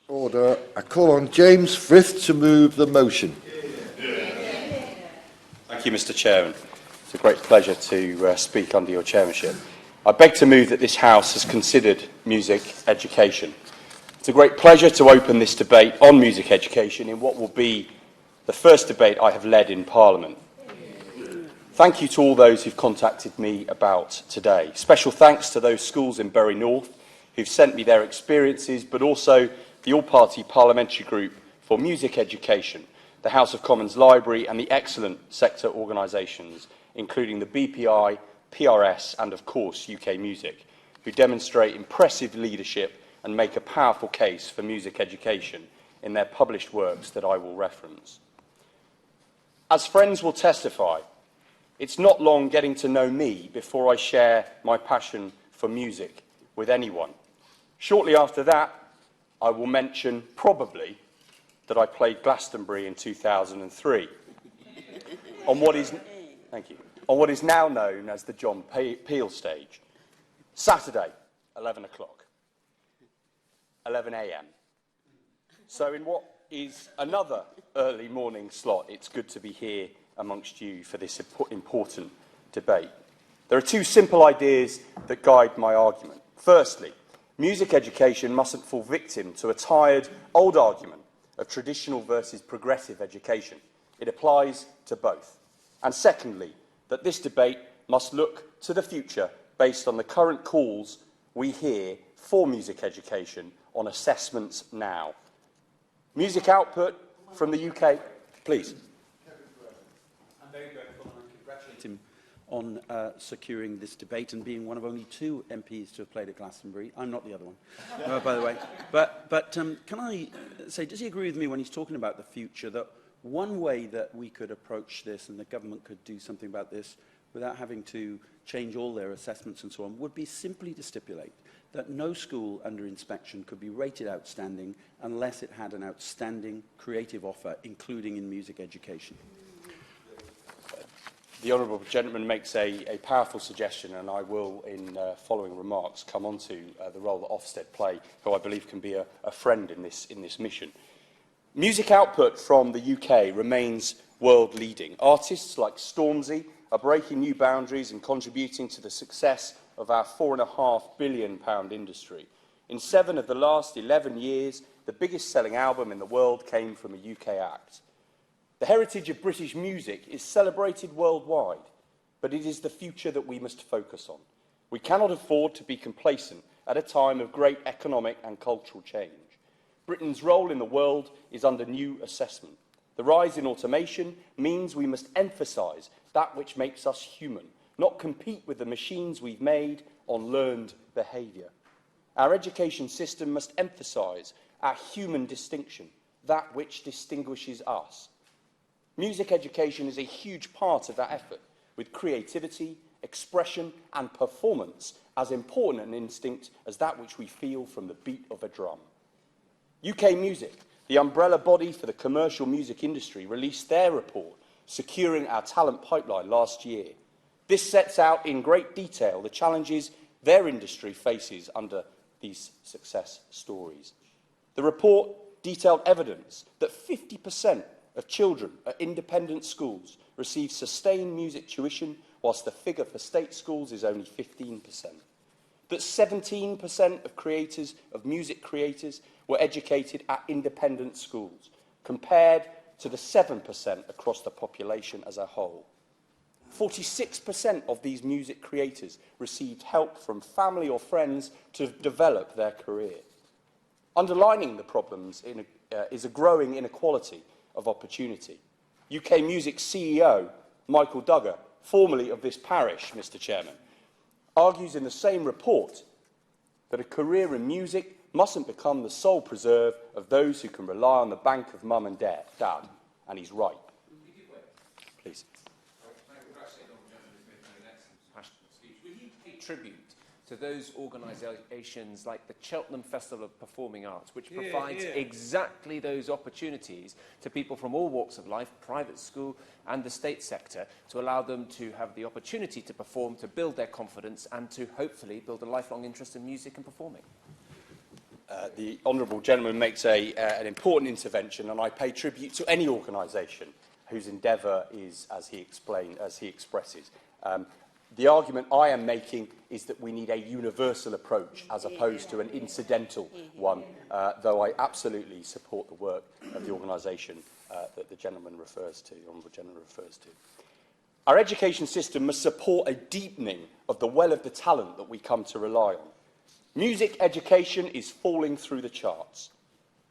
Order. I call on James Frith to move the motion. Thank you, Mr. Chairman. It's a great pleasure to speak under your chairmanship. I beg to move that this House has considered music education. It's a great pleasure to open this debate on music education in what will be the first debate I have led in Parliament. Thank you to all those who've contacted me about today. Special thanks to those schools in Bury North who've sent me their experiences, but also the all-party Parliamentary Group for Music Education, the House of Commons Library and the excellent sector organisations, including the BPI, PRS and, of course, UK Music, who demonstrate impressive leadership and make a powerful case for music education in their published works that I will reference. As friends will testify, it's not long getting to know me before I share my passion for music with anyone. Shortly after that, I will mention, probably, that I played Glastonbury in 2003 on what is now known as the John Peel stage. Saturday, 11 o'clock, 11 a.m. So in what is another early morning slot, it's good to be here amongst you for this important debate. There are two simple ideas that guide my argument. Firstly, music education mustn't fall victim to a tired, old argument of traditional versus progressive education. It applies to both. And secondly, that this debate must look to the future based on the current calls we hear for music education on assessments now. Music output from the UK, please. I'm very grateful and I congratulate him on securing this debate and being one of only two MPs to have played at Glastonbury. I'm not the other one, by the way. But can I say, does he agree with me when he's talking about the future, that one way that we could approach this and the government could do something about this without having to change all their assessments and so on would be simply to stipulate that no school under inspection could be rated outstanding unless it had an outstanding creative offer, including in music education? The honourable gentleman makes a powerful suggestion, and I will, in following remarks, come on to the role that Ofsted play, who I believe can be a friend in this mission. Music output from the UK remains world-leading. Artists like Stormzy are breaking new boundaries and contributing to the success of our £4.5 billion industry. In 7 of the last 11 years, the biggest selling album in the world came from a UK act. The heritage of British music is celebrated worldwide, but it is the future that we must focus on. We cannot afford to be complacent at a time of great economic and cultural change. Britain's role in the world is under new assessment. The rise in automation means we must emphasise that which makes us human, not compete with the machines we've made on learned behaviour. Our education system must emphasise our human distinction, that which distinguishes us. Music education is a huge part of that effort, with creativity, expression and performance as important an instinct as that which we feel from the beat of a drum. UK Music, the umbrella body for the commercial music industry, released their report, Securing Our Talent Pipeline, last year. This sets out in great detail the challenges their industry faces under these success stories. The report detailed evidence that 50% of children at independent schools receive sustained music tuition, whilst the figure for state schools is only 15%. That 17% of music creators were educated at independent schools, compared to the 7% across the population as a whole. 46% of these music creators received help from family or friends to develop their career. Underlining the problems is a growing inequality of opportunity. UK Music CEO Michael Duggar, formerly of this parish, Mr. Chairman, argues in the same report that a career in music mustn't become the sole preserve of those who can rely on the bank of mum and dad. And he's right. Please. Will you pay tribute to those organisations like the Cheltenham Festival of Performing Arts, which provides exactly those opportunities to people from all walks of life, private school and the state sector, to allow them to have the opportunity to perform, to build their confidence and to hopefully build a lifelong interest in music and performing? The honourable gentleman makes an important intervention, and I pay tribute to any organisation whose endeavour is, as he expresses. The argument I am making is that we need a universal approach as opposed to an incidental one, though I absolutely support the work of the organisation that the gentleman refers to, the honourable gentleman refers to. Our education system must support a deepening of the well of the talent that we come to rely on. Music education is falling through the charts.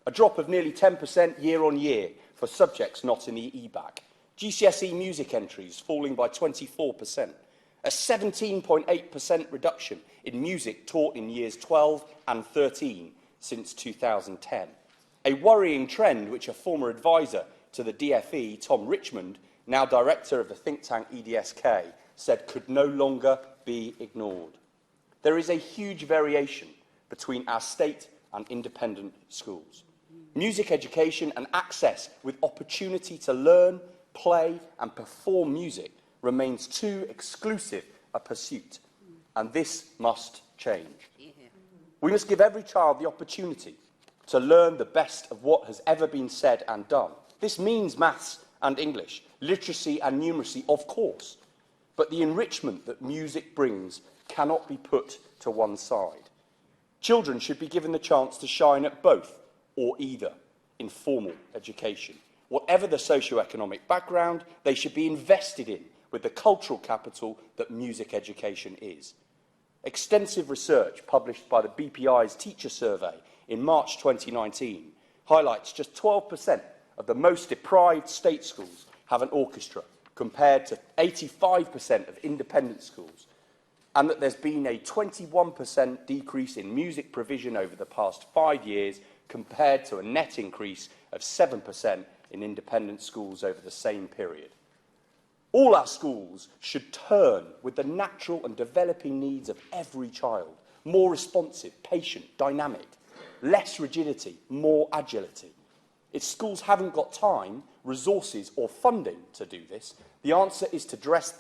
A drop of nearly 10% year on year for subjects not in the EBAC. GCSE music entries falling by 24%. A 17.8% reduction in music taught in years 12 and 13 since 2010. A worrying trend which a former advisor to the DFE, Tom Richmond, now director of the think tank EDSK, said could no longer be ignored. There is a huge variation between our state and independent schools. Music education and access with opportunity to learn, play and perform music remains too exclusive a pursuit, and this must change. We must give every child the opportunity to learn the best of what has ever been said and done. This means maths and English, literacy and numeracy, of course, but the enrichment that music brings cannot be put to one side. Children should be given the chance to shine at both, or either, in formal education. Whatever the socio-economic background, they should be invested in with the cultural capital that music education is. Extensive research published by the BPI's teacher survey in March 2019 highlights just 12% of the most deprived state schools have an orchestra, compared to 85% of independent schools, and that there's been a 21% decrease in music provision over the past 5 years, compared to a net increase of 7% in independent schools over the same period. All our schools should turn with the natural and developing needs of every child, more responsive, patient, dynamic, less rigidity, more agility. If schools haven't got time, resources or funding to do this, the answer is to address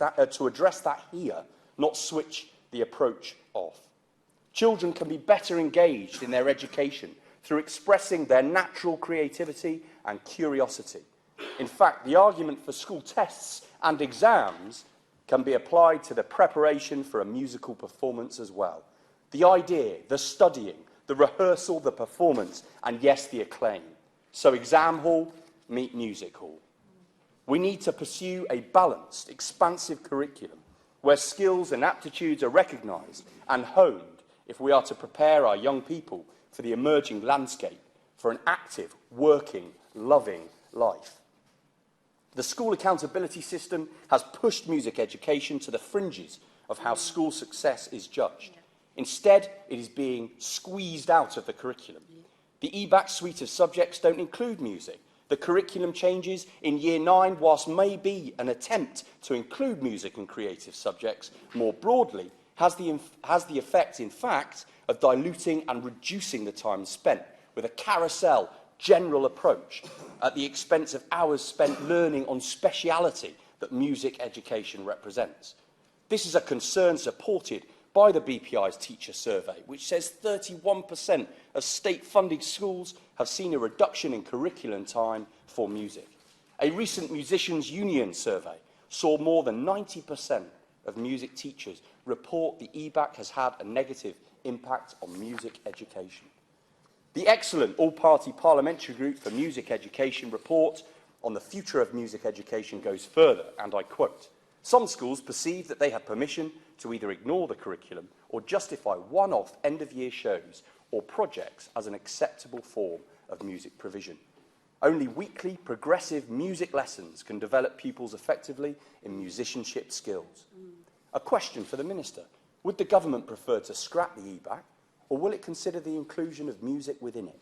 that here, not switch the approach off. Children can be better engaged in their education through expressing their natural creativity and curiosity. In fact, the argument for school tests and exams can be applied to the preparation for a musical performance as well. The idea, the studying, the rehearsal, the performance, and yes, the acclaim. So exam hall, meet music hall. We need to pursue a balanced, expansive curriculum where skills and aptitudes are recognised and honed if we are to prepare our young people for the emerging landscape for an active, working, loving life. The school accountability system has pushed music education to the fringes of how school success is judged. Instead, it is being squeezed out of the curriculum. The EBAC suite of subjects don't include music. The curriculum changes in Year 9, whilst may be an attempt to include music and creative subjects more broadly, has the effect, in fact, of diluting and reducing the time spent with a carousel general approach at the expense of hours spent learning on speciality that music education represents. This is a concern supported by the BPI's teacher survey, which says 31% of state-funded schools have seen a reduction in curriculum time for music. A recent Musicians' Union survey saw more than 90% of music teachers report the EBAC has had a negative impact on music education. The excellent all-party Parliamentary Group for Music Education report on the future of music education goes further, and I quote, "Some schools perceive that they have permission to either ignore the curriculum or justify one-off end-of-year shows or projects as an acceptable form of music provision. Only weekly, progressive music lessons can develop pupils effectively in musicianship skills." A question for the Minister. Would the government prefer to scrap the EBAC, or will it consider the inclusion of music within it?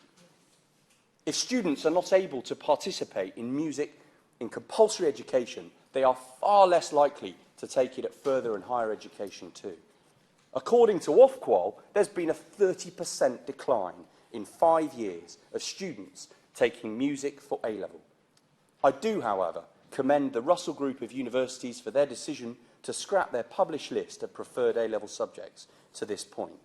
If students are not able to participate in music in compulsory education, they are far less likely to take it at further and higher education too. According to Ofqual, there's been a 30% decline in 5 years of students taking music for A-level. I do, however, commend the Russell Group of universities for their decision to scrap their published list of preferred A-level subjects to this point.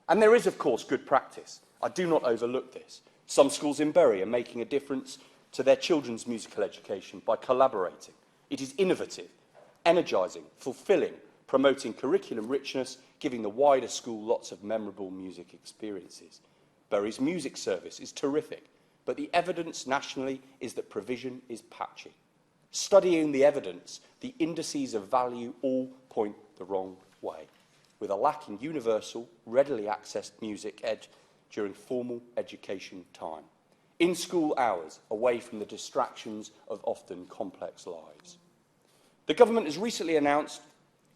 And there is, of course, good practice. I do not overlook this. Some schools in Bury are making a difference to their children's musical education by collaborating. It is innovative, energising, fulfilling, promoting curriculum richness, giving the wider school lots of memorable music experiences. Bury's music service is terrific, but the evidence nationally is that provision is patchy. Studying the evidence, the indices of value all point the wrong way, with a lack in universal, readily accessed music ed during formal education time, in school hours, away from the distractions of often complex lives. The government has recently announced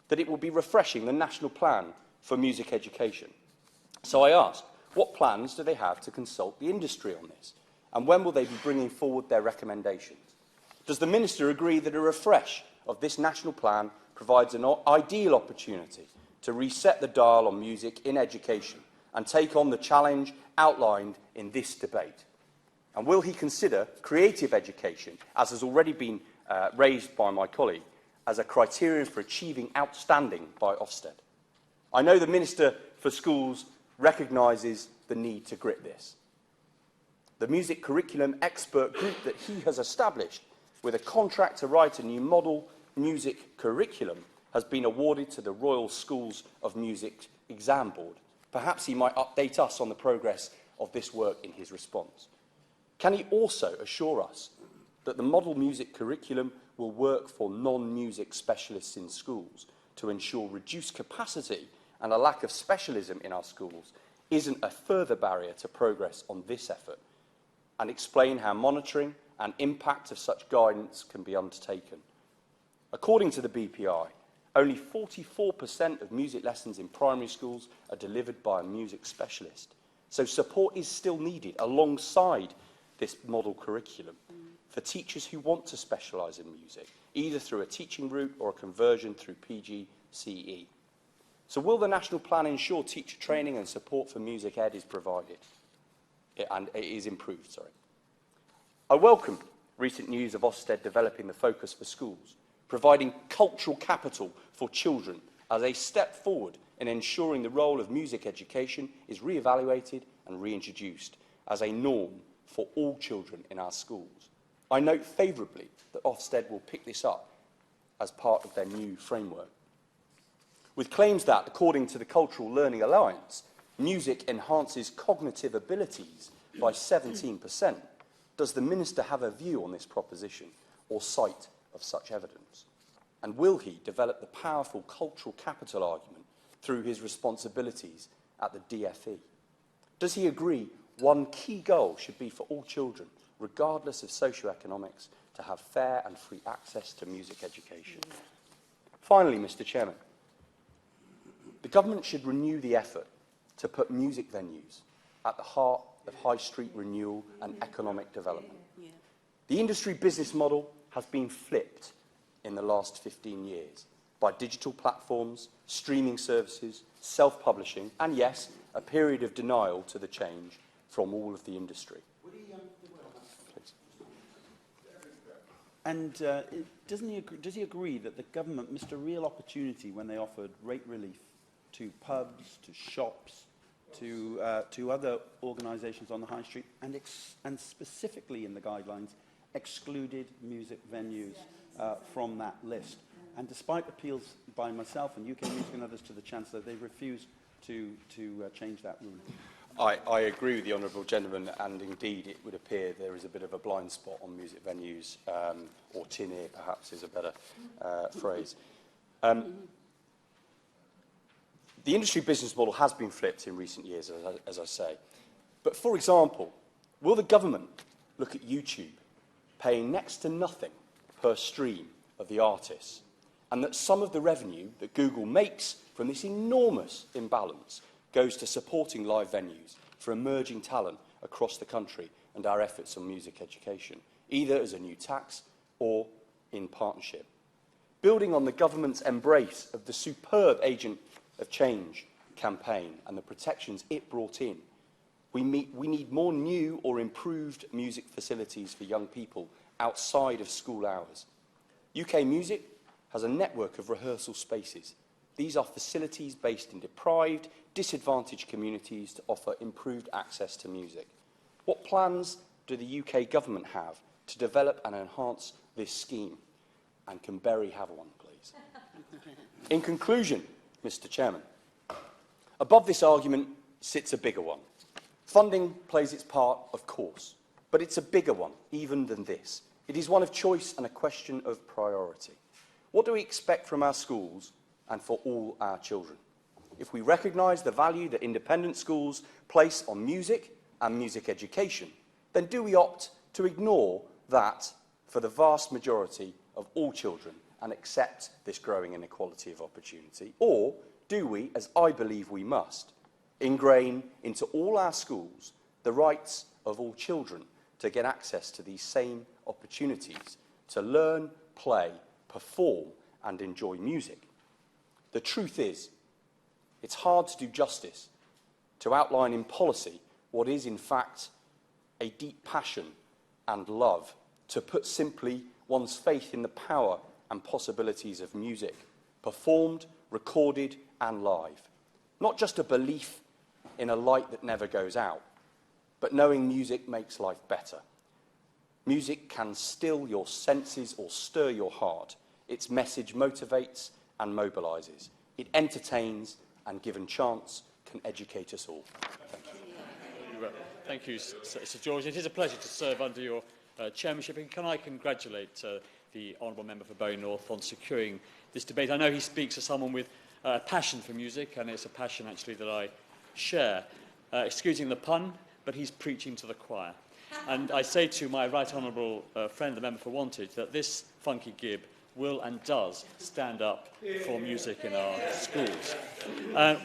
that it will be refreshing the national plan for music education. So I ask, what plans do they have to consult the industry on this? And when will they be bringing forward their recommendations? Does the Minister agree that a refresh of this national plan provides an ideal opportunity to reset the dial on music in education and take on the challenge outlined in this debate? And will he consider creative education, as has already been raised by my colleague, as a criterion for achieving outstanding by Ofsted? I know the Minister for Schools recognises the need to grip this. The music curriculum expert group that he has established with a contract to write a new model music curriculum has been awarded to the Royal Schools of Music Exam Board. Perhaps he might update us on the progress of this work in his response. Can he also assure us that the model music curriculum will work for non-music specialists in schools to ensure reduced capacity and a lack of specialism in our schools isn't a further barrier to progress on this effort, and explain how monitoring and impact of such guidance can be undertaken? According to the BPI, only 44% of music lessons in primary schools are delivered by a music specialist. So support is still needed alongside this model curriculum for teachers who want to specialise in music, either through a teaching route or a conversion through PGCE. So will the national plan ensure teacher training and support for music ed is provided? And it is improved, sorry. I welcome recent news of Ofsted developing the focus for schools, providing cultural capital for children as a step forward in ensuring the role of music education is re-evaluated and reintroduced as a norm for all children in our schools. I note favourably that Ofsted will pick this up as part of their new framework. With claims that, according to the Cultural Learning Alliance, music enhances cognitive abilities by 17%, does the Minister have a view on this proposition or sight of such evidence? And will he develop the powerful cultural capital argument through his responsibilities at the DFE? Does he agree one key goal should be for all children, regardless of socioeconomics, to have fair and free access to music education? Finally, Mr. Chairman, the government should renew the effort to put music venues at the heart of high street renewal and economic development. The industry business model has been flipped in the last 15 years by digital platforms, streaming services, self-publishing, and yes, a period of denial to the change from all of the industry. Please. And does he agree that the government missed a real opportunity when they offered rate relief to pubs, to shops, to other organisations on the high street, and specifically in the guidelines, excluded music venues from that list? And despite appeals by myself and UK Music and others to the Chancellor, they refused to change that rule. I agree with the honourable gentleman, and indeed it would appear there is a bit of a blind spot on music venues, or tin ear perhaps is a better phrase. The industry business model has been flipped in recent years, as I say. But for example, will the government look at YouTube paying next to nothing per stream of the artists, and that some of the revenue that Google makes from this enormous imbalance goes to supporting live venues for emerging talent across the country and our efforts on music education, either as a new tax or in partnership? Building on the government's embrace of the superb Agent of Change campaign and the protections it brought in, we need more new or improved music facilities for young people outside of school hours. UK Music has a network of rehearsal spaces. These are facilities based in deprived, disadvantaged communities to offer improved access to music. What plans do the UK government have to develop and enhance this scheme? And can Bury have one, please? In conclusion, Mr. Chairman, above this argument sits a bigger one. Funding plays its part, of course, but it's a bigger one, even than this. It is one of choice and a question of priority. What do we expect from our schools and for all our children? If we recognise the value that independent schools place on music and music education, then do we opt to ignore that for the vast majority of all children and accept this growing inequality of opportunity? Or do we, as I believe we must, ingrain into all our schools the rights of all children to get access to these same opportunities to learn, play, perform and enjoy music? The truth is, it's hard to do justice to outline in policy what is in fact a deep passion and love, to put simply, one's faith in the power and possibilities of music, performed, recorded and live. Not just a belief in a light that never goes out, but knowing music makes life better. Music can still your senses or stir your heart. Its message motivates and mobilises. It entertains and, given chance, can educate us all. Thank you. Thank you, Sir George. It is a pleasure to serve under your chairmanship, and can I congratulate the Honourable Member for Bury North on securing this debate. I know he speaks as someone with a passion for music, and it's a passion actually that I share. Excusing the pun, but he's preaching to the choir. And I say to my right honourable friend, the member for Wantage, that this funky gib will and does stand up for music in our schools.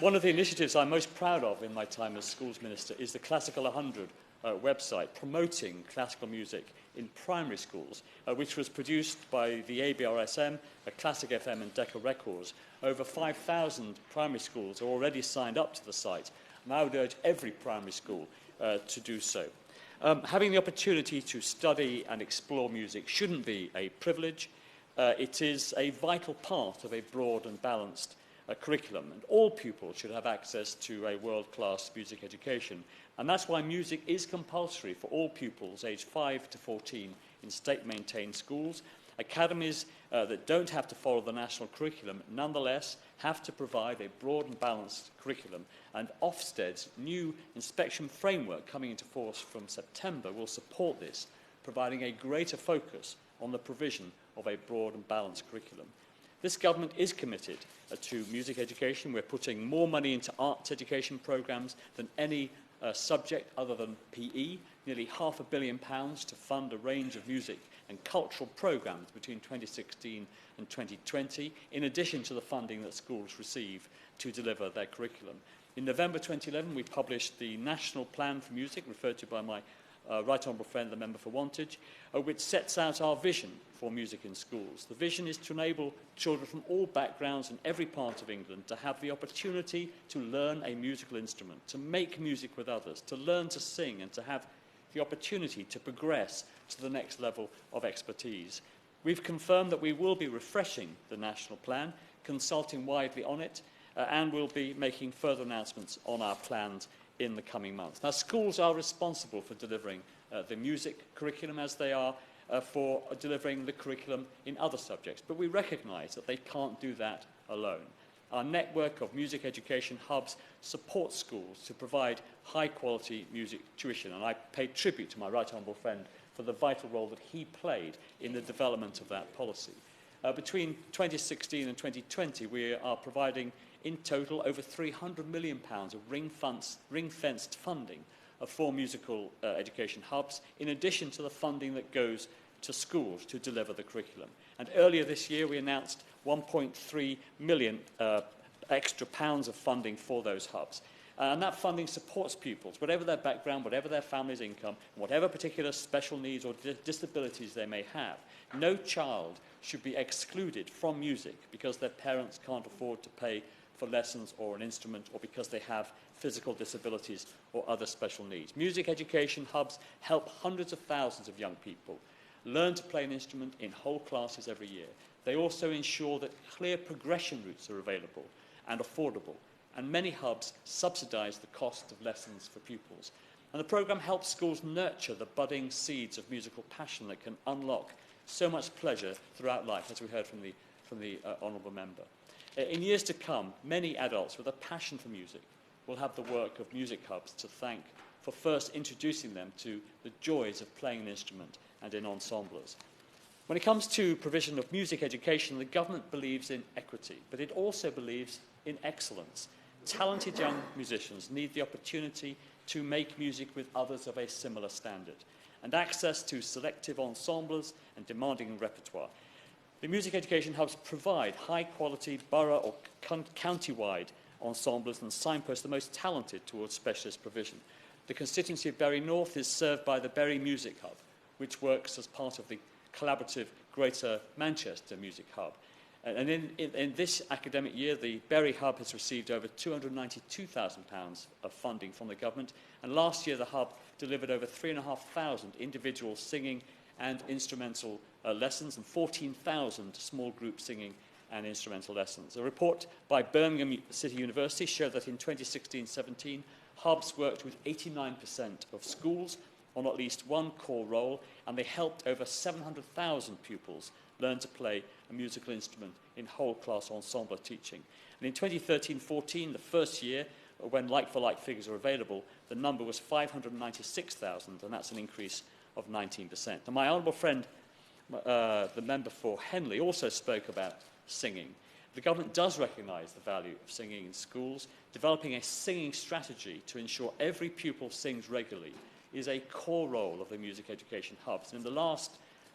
One of the initiatives I'm most proud of in my time as schools minister is the Classical 100 website promoting classical music in primary schools, which was produced by the ABRSM, Classic FM and Decca Records. Over 5,000 primary schools are already signed up to the site, and I would urge every primary school to do so. Having the opportunity to study and explore music shouldn't be a privilege. It is a vital part of a broad and balanced curriculum, and all pupils should have access to a world-class music education. And that's why music is compulsory for all pupils aged 5 to 14 in state-maintained schools. Academies that don't have to follow the national curriculum nonetheless have to provide a broad and balanced curriculum, and Ofsted's new inspection framework coming into force from September will support this, providing a greater focus on the provision of a broad and balanced curriculum. This government is committed to music education. We're putting more money into arts education programmes than any subject other than PE, nearly £500 million to fund a range of music and cultural programmes between 2016 and 2020, in addition to the funding that schools receive to deliver their curriculum. In November 2011, we published the National Plan for Music, referred to by my right honourable friend, the member for Wantage, which sets out our vision for music in schools. The vision is to enable children from all backgrounds in every part of England to have the opportunity to learn a musical instrument, to make music with others, to learn to sing, and to have the opportunity to progress to the next level of expertise. We've confirmed that we will be refreshing the national plan, consulting widely on it, and we'll be making further announcements on our plans in the coming months. Now, schools are responsible for delivering the music curriculum, as they are for delivering the curriculum in other subjects, but we recognise that they can't do that alone. Our network of music education hubs supports schools to provide high-quality music tuition, and I pay tribute to my right honourable friend for the vital role that he played in the development of that policy. Between 2016 and 2020, we are providing in total over £300 million of ring-fenced funding for musical education hubs, in addition to the funding that goes to schools to deliver the curriculum. And earlier this year, we announced 1.3 million extra pounds of funding for those hubs. And that funding supports pupils, whatever their background, whatever their family's income, whatever particular special needs or disabilities they may have. No child should be excluded from music because their parents can't afford to pay for lessons or an instrument, or because they have physical disabilities or other special needs. Music education hubs help hundreds of thousands of young people learn to play an instrument in whole classes every year. They also ensure that clear progression routes are available and affordable. and many hubs subsidise the cost of lessons for pupils. And the programme helps schools nurture the budding seeds of musical passion that can unlock so much pleasure throughout life, as we heard from the Honourable Member. In years to come, many adults with a passion for music will have the work of music hubs to thank for first introducing them to the joys of playing an instrument and in ensembles. When it comes to provision of music education, the government believes in equity, but it also believes in excellence. Talented young musicians need the opportunity to make music with others of a similar standard, and access to selective ensembles and demanding repertoire. The music education hubs provide high-quality borough or county-wide ensembles and signpost the most talented towards specialist provision. The constituency of Bury North is served by the Bury Music Hub, which works as part of the collaborative Greater Manchester Music Hub. And in this academic year, the Bury Hub has received over £292,000 of funding from the government, and last year the hub delivered over 3,500 individual singing and instrumental lessons and 14,000 small group singing and instrumental lessons. A report by Birmingham City University showed that in 2016-17, hubs worked with 89% of schools on at least one core role, and they helped over 700,000 pupils learn to play a musical instrument in whole-class ensemble teaching. And in 2013-14, the first year, when like-for-like figures are available, the number was 596,000, and that's an increase of 19%. And my honourable friend, the member for Henley, also spoke about singing. The government does recognise the value of singing in schools. Developing a singing strategy to ensure every pupil sings regularly is a core role of the music education hubs. And in the last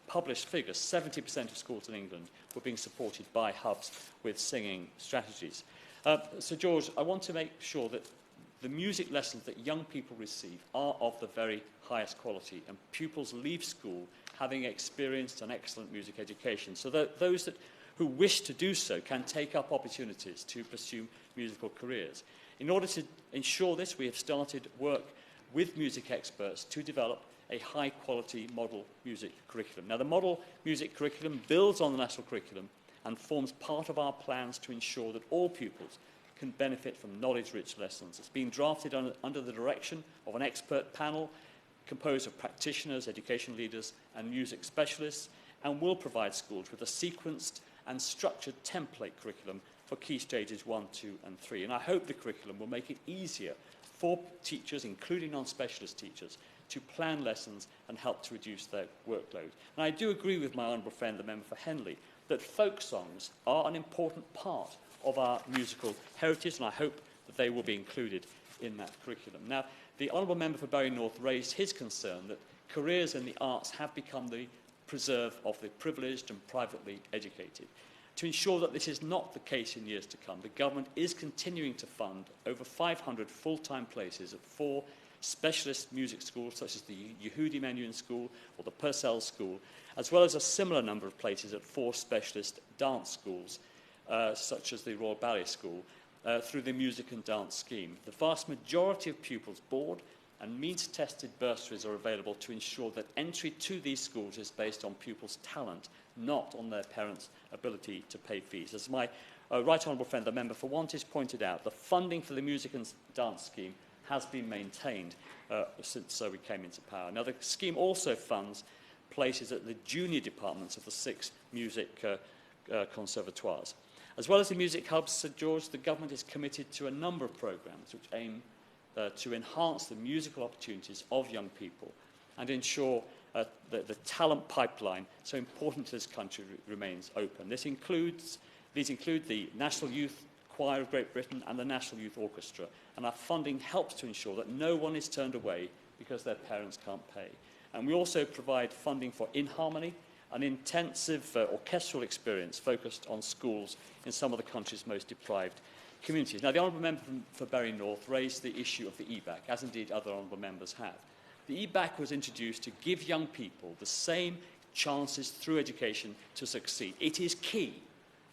published figures, 70% of schools in England were being supported by hubs with singing strategies. So, George, I want to make sure that the music lessons that young people receive are of the very highest quality, and pupils leave school having experienced an excellent music education, so that those who wish to do so can take up opportunities to pursue musical careers. In order to ensure this, we have started work with music experts to develop a high-quality model music curriculum. Now, the model music curriculum builds on the national curriculum and forms part of our plans to ensure that all pupils can benefit from knowledge-rich lessons. It's been drafted under the direction of an expert panel composed of practitioners, education leaders, and music specialists, and will provide schools with a sequenced and structured template curriculum for key stages 1, 2, and 3. And I hope the curriculum will make it easier for teachers, including non-specialist teachers, to plan lessons and help to reduce their workload. And I do agree with my honourable friend, the member for Henley, that folk songs are an important part of our musical heritage, and I hope that they will be included in that curriculum. Now, the honourable member for Bury North raised his concern that careers in the arts have become the preserve of the privileged and privately educated. To ensure that this is not the case in years to come, the government is continuing to fund over 500 full-time places at 4 specialist music schools, such as the Yehudi Menuhin School or the Purcell School, as well as a similar number of places at 4 specialist dance schools, such as the Royal Ballet School, through the Music and Dance Scheme. The vast majority of pupils board and means-tested bursaries are available to ensure that entry to these schools is based on pupils' talent, not on their parents' ability to pay fees. As my right honourable friend, the member for Wantage, pointed out, the funding for the Music and Dance Scheme has been maintained since we came into power. Now, the scheme also funds places at the junior departments of the 6 music conservatoires. As well as the music hubs, St George, the government is committed to a number of programmes which aim to enhance the musical opportunities of young people and ensure that the talent pipeline, so important to this country, remains open. These include the National Youth Choir of Great Britain and the National Youth Orchestra, and our funding helps to ensure that no one is turned away because their parents can't pay. And we also provide funding for In Harmony, an intensive orchestral experience focused on schools in some of the country's most deprived communities. Now, the honourable member for Bury North raised the issue of the EBAC, as indeed other honourable members have. The EBAC was introduced to give young people the same chances through education to succeed. It is key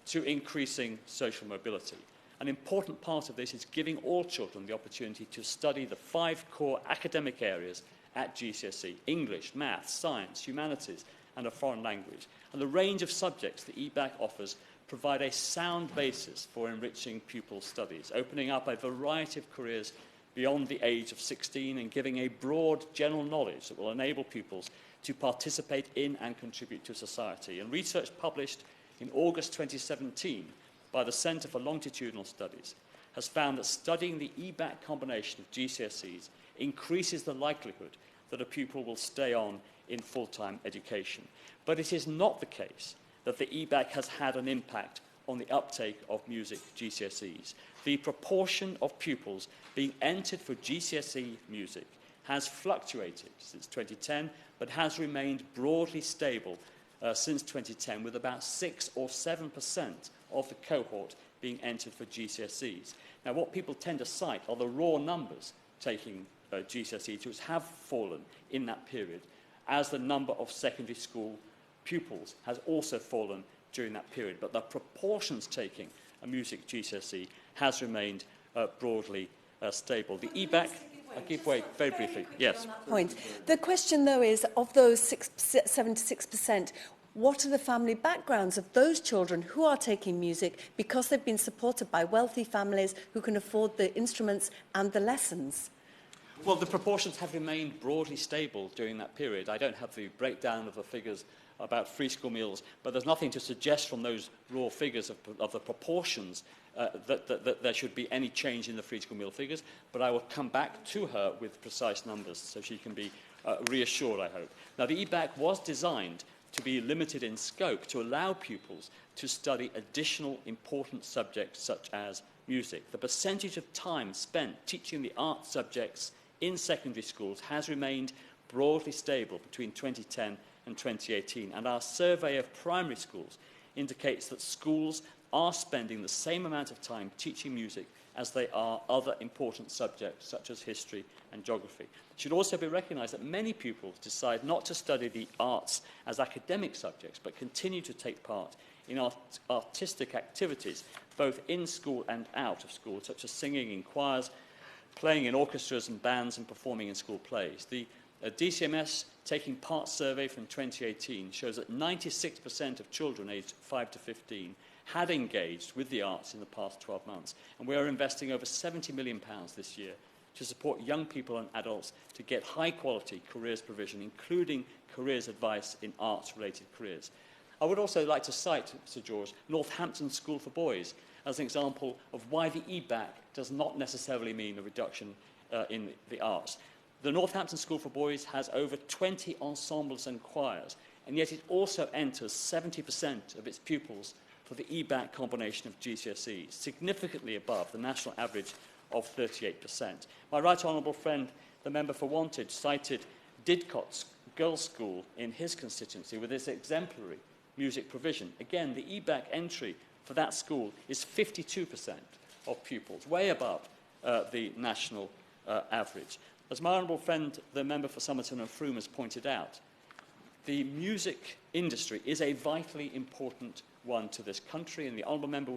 to increasing social mobility. An important part of this is giving all children the opportunity to study the 5 core academic areas at GCSE: English, maths, science, humanities, and a foreign language. And the range of subjects the EBAC offers provide a sound basis for enriching pupil studies, opening up a variety of careers beyond the age of 16 and giving a broad general knowledge that will enable pupils to participate in and contribute to society. And research published in August 2017 by the Centre for Longitudinal Studies has found that studying the EBAC combination of GCSEs increases the likelihood that a pupil will stay on in full-time education. But it is not the case that the EBAC has had an impact on the uptake of music GCSEs. The proportion of pupils being entered for GCSE music has fluctuated since 2010, but has remained broadly stable since 2010, with about 6 or 7% of the cohort being entered for GCSEs. Now, what people tend to cite are the raw numbers taking GCSEs, which have fallen in that period, as the number of secondary school pupils has also fallen during that period. But the proportions taking a music GCSE has remained broadly stable. The EBAC, I'll give way very briefly. Yes. Point. The question, though, is of those 76%, what are the family backgrounds of those children who are taking music because they've been supported by wealthy families who can afford the instruments and the lessons? Well, the proportions have remained broadly stable during that period. I don't have the breakdown of the figures about free school meals, but there's nothing to suggest from those raw figures of the proportions that there should be any change in the free school meal figures. But I will come back to her with precise numbers so she can be reassured, I hope. Now, the EBAC was designed to be limited in scope to allow pupils to study additional important subjects such as music. The percentage of time spent teaching the art subjects in secondary schools has remained broadly stable between 2010 and 2018, and our survey of primary schools indicates that schools are spending the same amount of time teaching music as they are other important subjects such as history and geography. It should also be recognised that many pupils decide not to study the arts as academic subjects, but continue to take part in artistic activities, both in school and out of school, such as singing in choirs, playing in orchestras and bands, and performing in school plays. The DCMS Taking Part survey from 2018 shows that 96% of children aged 5 to 15 had engaged with the arts in the past 12 months. And we are investing over £70 million this year to support young people and adults to get high-quality careers provision, including careers advice in arts-related careers. I would also like to cite, Sir George, Northampton School for Boys as an example of why the EBAC does not necessarily mean a reduction in the arts. The Northampton School for Boys has over 20 ensembles and choirs, and yet it also enters 70% of its pupils for the EBAC combination of GCSEs, significantly above the national average of 38%. My right honourable friend, the member for Wantage, cited Didcot's Girls' School in his constituency with its exemplary music provision. Again, the EBAC entry for that school is 52% of pupils, way above the national average. As my honourable friend, the member for Somerton and Frome, has pointed out, the music industry is a vitally important one to this country, and the honourable member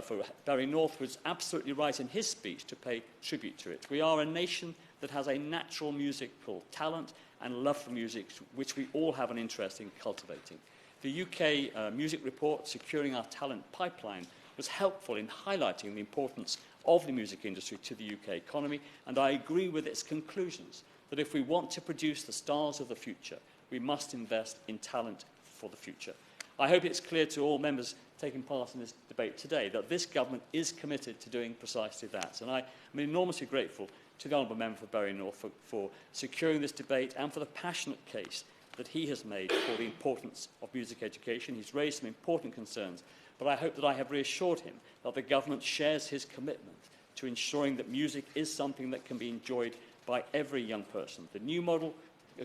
for Barry North was absolutely right in his speech to pay tribute to it. We are a nation that has a natural musical talent and love for music, which we all have an interest in cultivating. The UK music report, Securing Our Talent Pipeline, was helpful in highlighting the importance of the music industry to the UK economy, and I agree with its conclusions that if we want to produce the stars of the future, we must invest in talent for the future. I hope it's clear to all members taking part in this debate today that this government is committed to doing precisely that, and I am enormously grateful to the honourable member for Bury North for securing this debate and for the passionate case that he has made for the importance of music education. He's raised some important concerns, but I hope that I have reassured him that the government shares his commitment to ensuring that music is something that can be enjoyed by every young person. The new model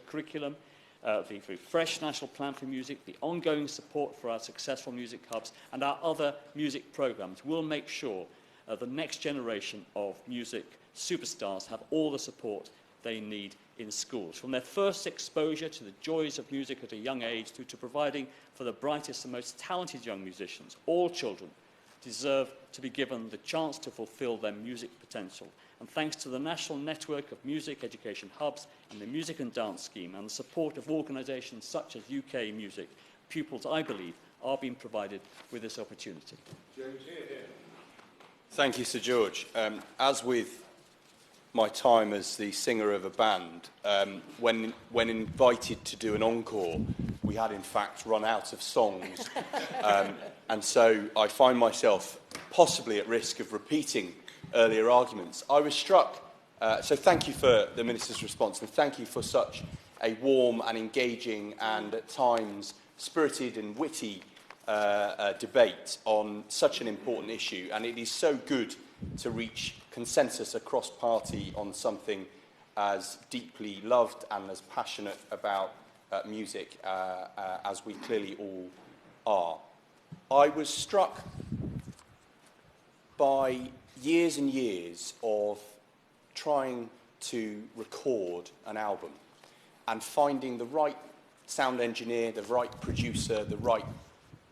curriculum, the fresh national plan for music, the ongoing support for our successful music hubs, and our other music programmes will make sure the next generation of music superstars have all the support they need in schools. From their first exposure to the joys of music at a young age through to providing for the brightest and most talented young musicians, all children deserve to be given the chance to fulfil their music potential. And thanks to the national network of music education hubs and the Music and Dance Scheme and the support of organisations such as UK Music, pupils, I believe, are being provided with this opportunity. Thank you, Sir George. As with my time as the singer of a band, when invited to do an encore, we had in fact run out of songs. And so I find myself possibly at risk of repeating earlier arguments. I was struck, so thank you for the Minister's response, and thank you for such a warm and engaging and at times spirited and witty debate on such an important issue. And it is so good to reach consensus across party on something as deeply loved and as passionate about music as we clearly all are. I was struck by years and years of trying to record an album and finding the right sound engineer, the right producer, the right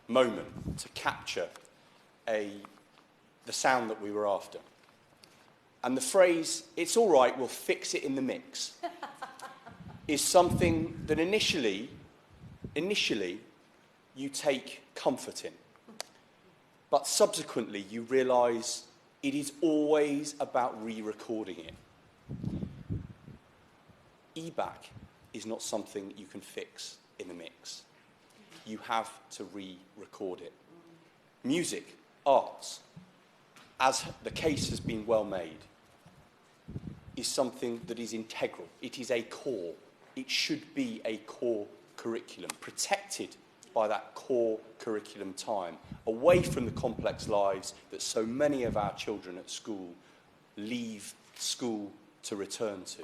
moment to capture the sound that we were after. And the phrase, "it's all right, we'll fix it in the mix," is something that initially you take comfort in. But subsequently you realise it is always about re-recording it. E-back is not something you can fix in the mix. You have to re-record it. Music, arts, as the case has been well made, is something that is integral. It is a core. It should be a core curriculum, protected by that core curriculum time, away from the complex lives that so many of our children at school leave school to return to.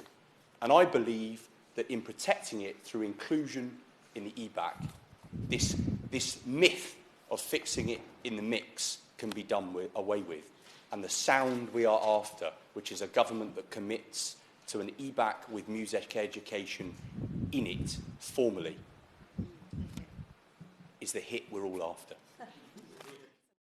And I believe that in protecting it through inclusion in the e-back, this myth of fixing it in the mix can be done away with. And the sound we are after, which is a government that commits to an e-back with music education in it, formally, is the hit we're all after.